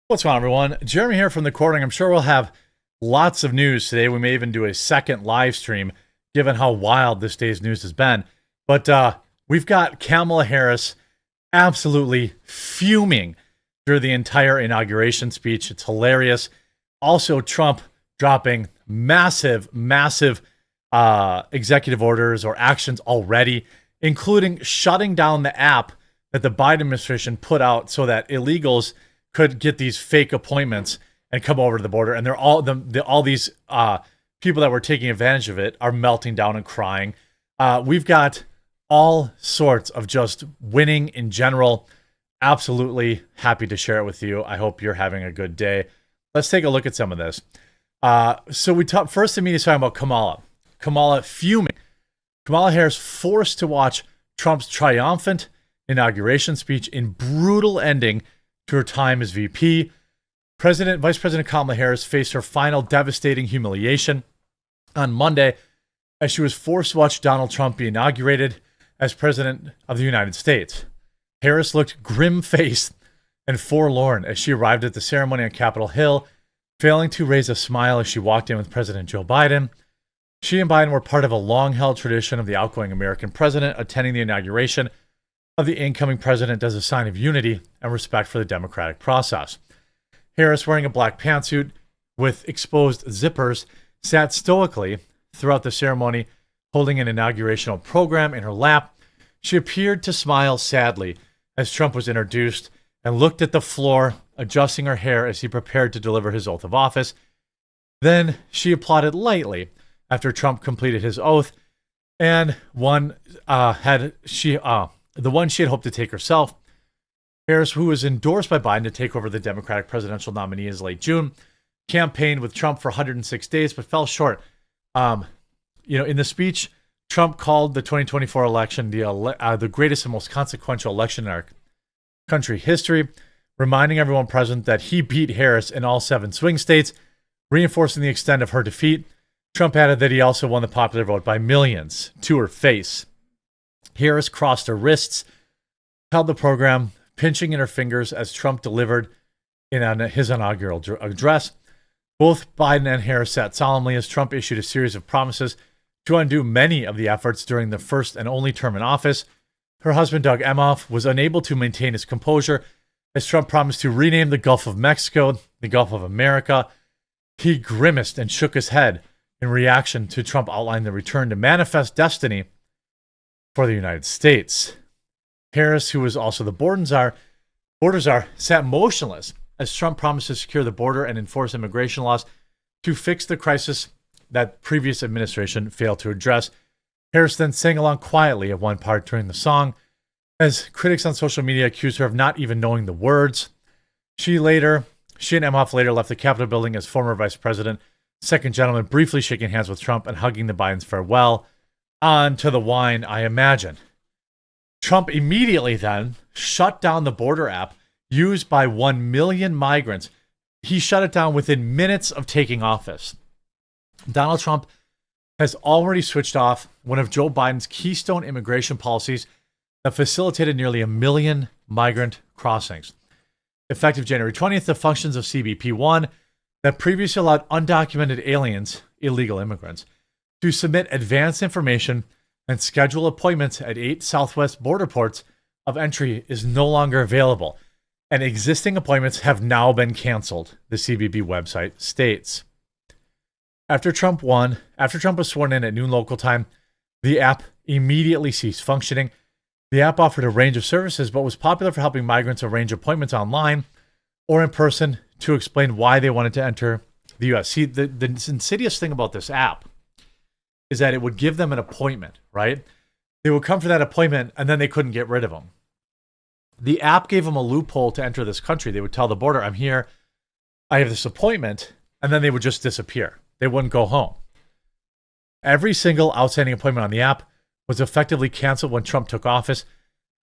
What's going on, everyone? Jeremy here from the Quartering. I'm sure we'll have lots of news today. We may even do a second live stream, given how wild this day's news has been. But we've got Kamala Harris absolutely fuming through the entire inauguration speech. It's hilarious. Also, Trump dropping massive executive orders or actions already, including shutting down the app that the Biden administration put out so that illegals could get these fake appointments and come over to the border. And they're all these people that were taking advantage of it are melting down and crying. We've got all sorts of just winning in general. Absolutely happy to share it with you. I hope you're having a good day. Let's take a look at some of this. So we talked first immediately talking about Kamala. Kamala fuming. Kamala Harris forced to watch Trump's triumphant inauguration speech in brutal ending to her time as VP. Vice President Kamala Harris faced her final devastating humiliation on Monday as she was forced to watch Donald Trump be inaugurated as President of the United States. Harris looked grim-faced and forlorn as she arrived at the ceremony on Capitol Hill, failing to raise a smile as she walked in with President Joe Biden. She and Biden were part of a long-held tradition of the outgoing American president attending the inauguration of the incoming president as a sign of unity and respect for the democratic process. Harris, wearing a black pantsuit with exposed zippers, sat stoically throughout the ceremony, holding an inaugurational program in her lap. She appeared to smile sadly as Trump was introduced and looked at the floor, adjusting her hair as he prepared to deliver his oath of office. Then she applauded lightly after Trump completed his oath, and the one she had hoped to take herself. Harris, who was endorsed by Biden to take over the Democratic presidential nominee in late June, campaigned with Trump for 106 days, but fell short. In the speech, Trump called the 2024 election the greatest and most consequential election in our country history, reminding everyone present that he beat Harris in all 7 swing states, reinforcing the extent of her defeat. Trump added that he also won the popular vote by millions to her face. Harris crossed her wrists, held the program, pinching in her fingers as Trump delivered his inaugural address. Both Biden and Harris sat solemnly as Trump issued a series of promises to undo many of the efforts during the first and only term in office. Her husband, Doug Emhoff, was unable to maintain his composure as Trump promised to rename the Gulf of Mexico the Gulf of America. He grimaced and shook his head in reaction to Trump outlining the return to manifest destiny for the United States. Harris, who was also the border czar, sat motionless as Trump promised to secure the border and enforce immigration laws to fix the crisis that previous administration failed to address. Harris then sang along quietly at one part during the song, as critics on social media accused her of not even knowing the words. She and Emhoff later left the Capitol building as former vice president, second gentleman, briefly shaking hands with Trump and hugging the Bidens farewell. On to the wine, I imagine. Trump immediately then shut down the border app used by 1 million migrants. He shut it down within minutes of taking office. Donald Trump has already switched off one of Joe Biden's keystone immigration policies that facilitated nearly 1 million migrant crossings. Effective January 20th, the functions of CBP-1 that previously allowed undocumented aliens, illegal immigrants, to submit advance information and schedule appointments at 8 Southwest border ports of entry is no longer available, and existing appointments have now been canceled, the CBP website states. After Trump was sworn in at noon local time, the app immediately ceased functioning. The app offered a range of services, but was popular for helping migrants arrange appointments online or in person to explain why they wanted to enter the U.S. See, the insidious thing about this app is that it would give them an appointment, right? They would come for that appointment, and then they couldn't get rid of them. The app gave them a loophole to enter this country. They would tell the border, I'm here, I have this appointment, and then they would just disappear. They wouldn't go home. Every single outstanding appointment on the app was effectively canceled when Trump took office,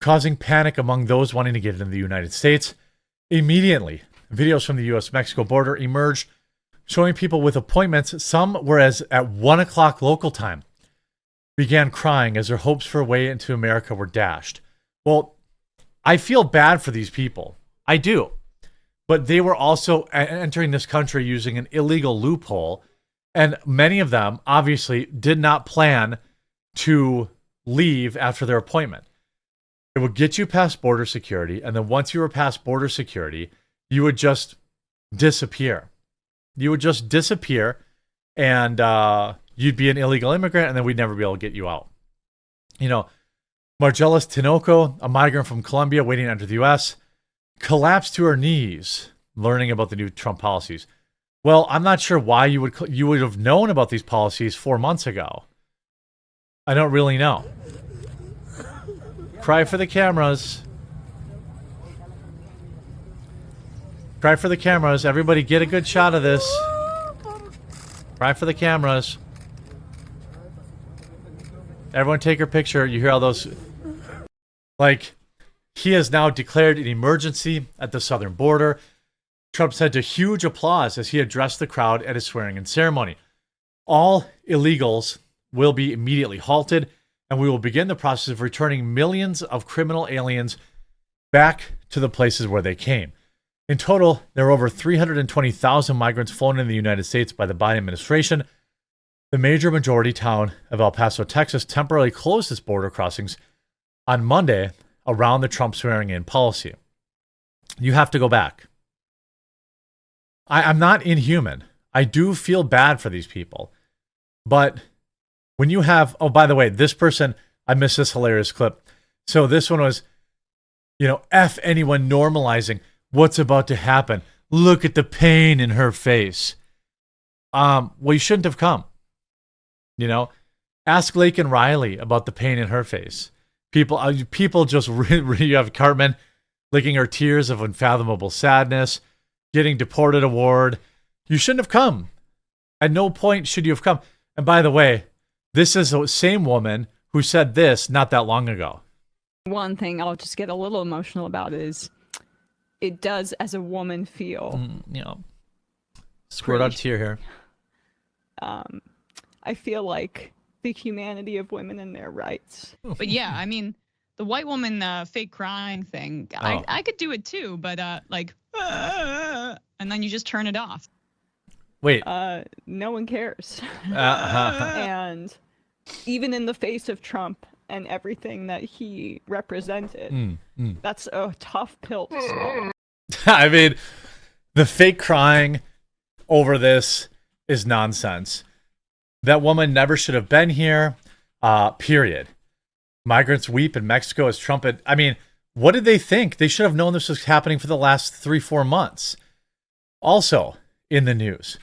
causing panic among those wanting to get into the United States. Immediately, videos from the U.S.-Mexico border emerged showing people with appointments, some were as at 1 o'clock local time, began crying as their hopes for a way into America were dashed. Well, I feel bad for these people. I do. but they were also entering this country using an illegal loophole. And many of them obviously did not plan to leave after their appointment. It would get you past border security. And then once you were past border security, you would just disappear. You would just disappear and you'd be an illegal immigrant and then we'd never be able to get you out. You know, Margelis Tinoco, a migrant from Colombia waiting to enter the U.S., collapsed to her knees learning about the new Trump policies. Well, I'm not sure why you would have known about these policies 4 months ago. I don't really know. Cry for the cameras. Cry for the cameras. Everybody get a good shot of this. Cry for the cameras. Everyone take her picture. You hear all those... Like, he has now declared an emergency at the southern border. Trump said to huge applause as he addressed the crowd at his swearing-in ceremony. All illegals will be immediately halted, and we will begin the process of returning millions of criminal aliens back to the places where they came. In total, there are over 320,000 migrants flown in the United States by the Biden administration. The major majority town of El Paso, Texas, temporarily closed its border crossings on Monday around the Trump swearing-in policy. You have to go back. I'm not inhuman. I do feel bad for these people. But when you have... Oh, by the way, this person... I missed this hilarious clip. So this one was, you know, F anyone normalizing what's about to happen. Look at the pain in her face. Well, you shouldn't have come. You know, ask Laken Riley about the pain in her face. People just, you have Cartman licking her tears of unfathomable sadness, getting deported award. You shouldn't have come. At no point should you have come. And by the way, this is the same woman who said this not that long ago. One thing I'll just get a little emotional about is it does, as a woman, feel... you know, squirt out a tear here. I feel like the humanity of women and their rights. But yeah, I mean, the white woman fake crying thing, I could do it too, but and then you just turn it off. Wait. No one cares. And even in the face of Trump and everything that he represented, that's a tough pill to swallow. I mean, the fake crying over this is nonsense. That woman never should have been here, period. Migrants weep in Mexico as Trump had... I mean, what did they think? They should have known this was happening for the last 3-4 months. Also, in the news,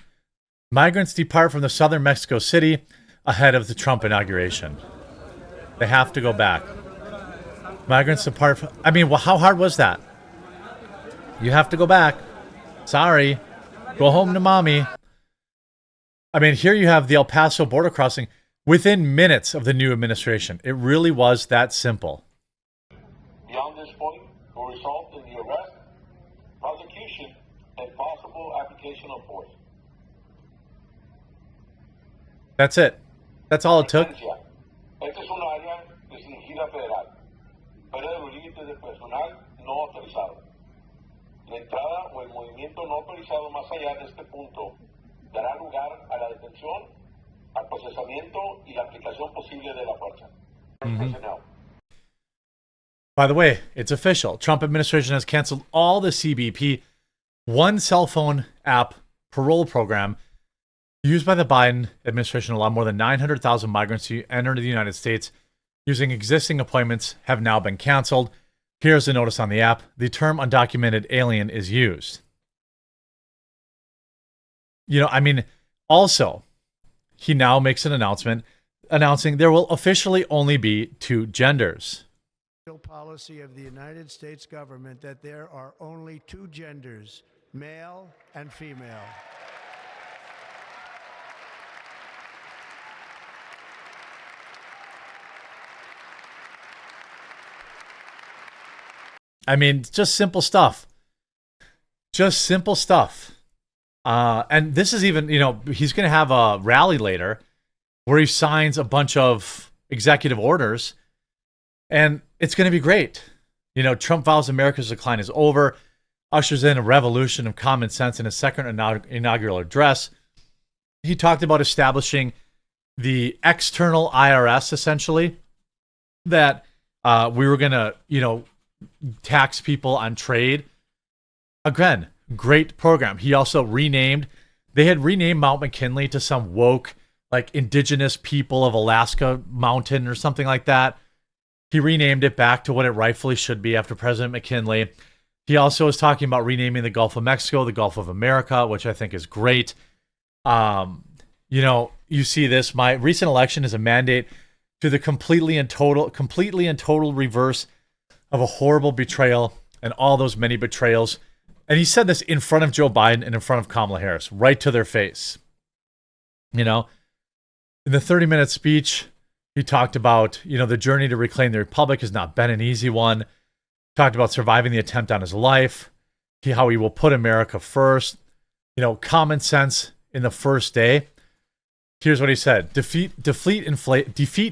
migrants depart from the southern Mexico City ahead of the Trump inauguration. They have to go back. Migrants depart from... I mean, well, how hard was that? You have to go back. Sorry. Go home to mommy. I mean, here you have the El Paso border crossing within minutes of the new administration. It really was that simple. Beyond this point will result in the arrest, prosecution, and possible application of force. That's it. That's all it took. Esta es una área restringida federal, fuera de los límites de personal no autorizado. La entrada o el movimiento no autorizado más allá de este punto dará lugar a la detención, al procesamiento y la aplicación posible de la fuerza. By the way, it's official. Trump administration has canceled all the CBP, one cell phone app parole program used by the Biden administration. A lot more than 900,000 migrants who enter the United States using existing appointments have now been canceled. Here's a notice on the app. The term undocumented alien is used. You know, I mean, also, he now makes an announcement announcing there will officially only be 2 genders. Policy of the United States government that there are only 2 genders, male and female. I mean, just simple stuff. Just simple stuff. And this is even, you know, he's going to have a rally later where he signs a bunch of executive orders, and it's going to be great. You know, Trump vows America's decline is over. ushers in a revolution of common sense in his second inaugural address. He talked about establishing the external IRS, essentially, that we were going to, tax people on trade. Again, great program. He also they had renamed Mount McKinley to some woke, like indigenous people of Alaska mountain or something like that. He renamed it back to what it rightfully should be after President McKinley. He also was talking about renaming the Gulf of Mexico, the Gulf of America, which I think is great. You see this. My recent election is a mandate to the completely and total reverse of a horrible betrayal and all those many betrayals. And he said this in front of Joe Biden and in front of Kamala Harris, right to their face. In the 30-minute speech, he talked about, the journey to reclaim the republic has not been an easy one. Talked about surviving the attempt on his life, how he will put America first, common sense in the first day. Here's what he said. Defeat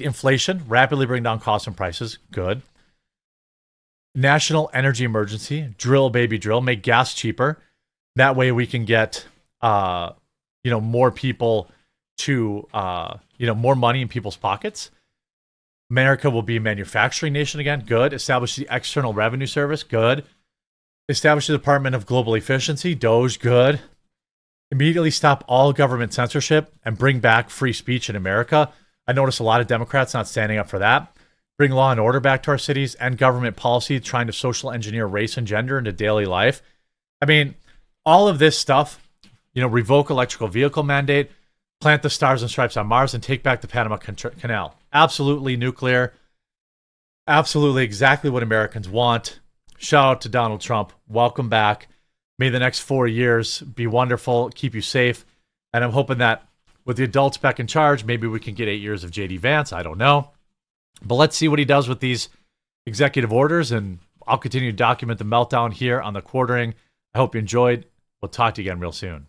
inflation, rapidly bring down costs and prices. Good. National energy emergency, drill, baby, drill, make gas cheaper. That way we can get, more people to, more money in people's pockets. America will be a manufacturing nation again. Good. Establish the External Revenue Service. Good. Establish the Department of Global Efficiency. Doge. Good. Immediately stop all government censorship and bring back free speech in America. I notice a lot of Democrats not standing up for that. Bring law and order back to our cities and government policy trying to social engineer race and gender into daily life. I mean, all of this stuff, revoke electrical vehicle mandate, plant the stars and stripes on Mars, and take back the Panama Canal. Absolutely nuclear. Absolutely exactly what Americans want. Shout out to Donald Trump. Welcome back. May the next 4 years be wonderful, keep you safe. And I'm hoping that with the adults back in charge, maybe we can get 8 years of J.D. Vance. I don't know. But let's see what he does with these executive orders, and I'll continue to document the meltdown here on The Quartering. I hope you enjoyed. We'll talk to you again real soon.